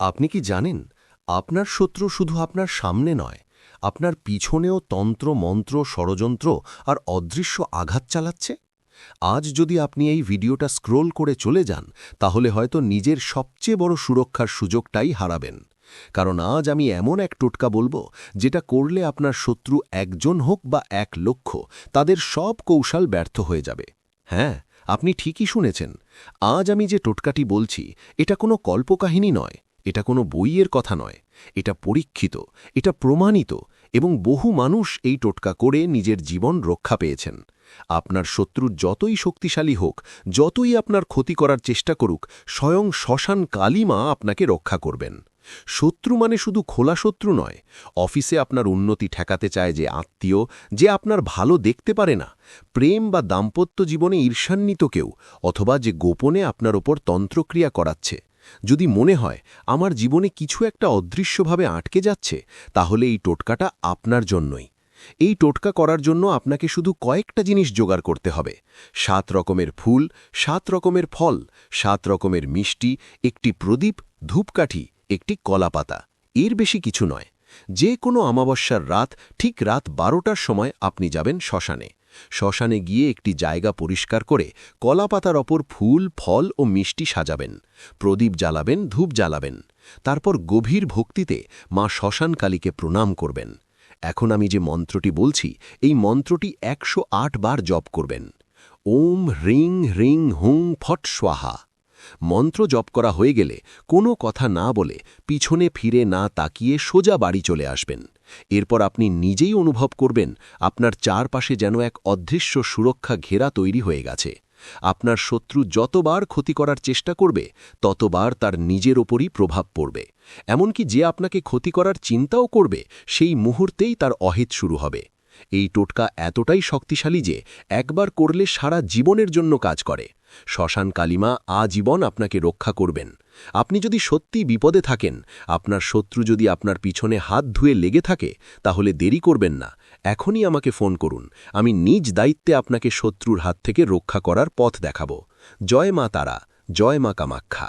আপনি কি জানেন আপনার শত্রু শুধু আপনার সামনে নয়, আপনার পিছনেও তন্ত্র মন্ত্র ষড়যন্ত্র আর অদৃশ্য আঘাত চালাচ্ছে? আজ যদি আপনি এই ভিডিওটা স্ক্রোল করে চলে যান, তাহলে হয়তো নিজের সবচেয়ে বড় সুরক্ষার সুযোগটাই হারাবেন। কারণ আজ আমি এমন এক টোটকা বলবো, যেটা করলে আপনার শত্রু একজন হোক বা 1,00,000, তাদের সব কৌশল ব্যর্থ হয়ে যাবে। হ্যাঁ, আপনি ঠিকই শুনেছেন। আজ আমি যে টোটকাটি বলছি, এটা কোনো কল্পকাহিনী নয়, এটা কোনো বইয়ের কথা নয়। এটা পরীক্ষিত, এটা প্রমাণিত, এবং বহু মানুষ এই টোটকা করে নিজের জীবন রক্ষা পেয়েছেন। আপনার শত্রু যতই শক্তিশালী হোক, যতই আপনার ক্ষতি করার চেষ্টা করুক, স্বয়ং শ্মশান কালী মা আপনাকে রক্ষা করবেন। শত্রু মানে শুধু খোলা শত্রু নয়। অফিসে আপনার উন্নতি ঠেকাতে চায় যে আত্মীয়, যে আপনার ভালো দেখতে পারে না, প্রেম বা দাম্পত্য জীবনে ঈর্ষান্বিত কেউ, অথবা যে গোপনে আপনার ওপর তন্ত্রক্রিয়া করাচ্ছে। যদি মনে হয় আমার জীবনে কিছু একটা অদৃশ্যভাবে আটকে যাচ্ছে, তাহলে এই টোটকাটা আপনার জন্যই। এই টোটকা করার জন্য আপনাকে শুধু কয়েকটা জিনিস জোগাড় করতে হবে: 7 রকমের ফুল, 7 রকমের ফল, 7 রকমের মিষ্টি, একটি প্রদীপ, ধূপকাঠি, একটি কলাপাতা। এর বেশি কিছু নয়। যে কোনো অমাবস্যার রাত, ঠিক রাত 12টার সময় আপনি যাবেন শ্মশানে। শ্মশানে গিয়ে একটি জায়গা পরিষ্কার করে কলাপাতার ওপর ফুল, ফল ও মিষ্টি সাজাবেন, প্রদীপ জ্বালাবেন, ধূপ জ্বালাবেন। তারপর গভীর ভক্তিতে মা শ্মশানকালীকে প্রণাম করবেন। এখন আমি যে মন্ত্রটি বলছি, এই মন্ত্রটি 108 বার জপ করবেন। ওম হ্রিং হ্রিং হুং ফট স্বাহা। মন্ত্র জপ করা হয়ে গেলে কোনো কথা না বলে, পিছনে ফিরে না তাকিয়ে সোজা বাড়ি চলে আসবেন। এরপর আপনি নিজেই অনুভব করবেন আপনার চারপাশে যেন এক অদৃশ্য সুরক্ষা ঘেরা তৈরি হয়ে গেছে। আপনার শত্রু যতবার ক্ষতি করার চেষ্টা করবে, ততবার তার নিজের ওপরই প্রভাব পড়বে। এমনকি যে আপনাকে ক্ষতি করার চিন্তাও করবে, সেই মুহূর্তেই তার অহিত শুরু হবে। এই টোটকা এতটাই শক্তিশালী যে একবার করলে সারা জীবনের জন্য কাজ করে। শ্মশান কালীমা আজীবন আপনাকে রক্ষা করবেন। আপনি যদি সত্যি বিপদে থাকেন, আপনার শত্রু যদি আপনার পিছনে হাত ধুয়ে লেগে থাকে, তাহলে দেরি করবেন না, এখনই আমাকে ফোন করুন। আমি নিজ দায়িত্বে আপনাকে শত্রুর হাত থেকে রক্ষা করার পথ দেখাব। জয় মা তারা, জয় মা কামাখ্যা।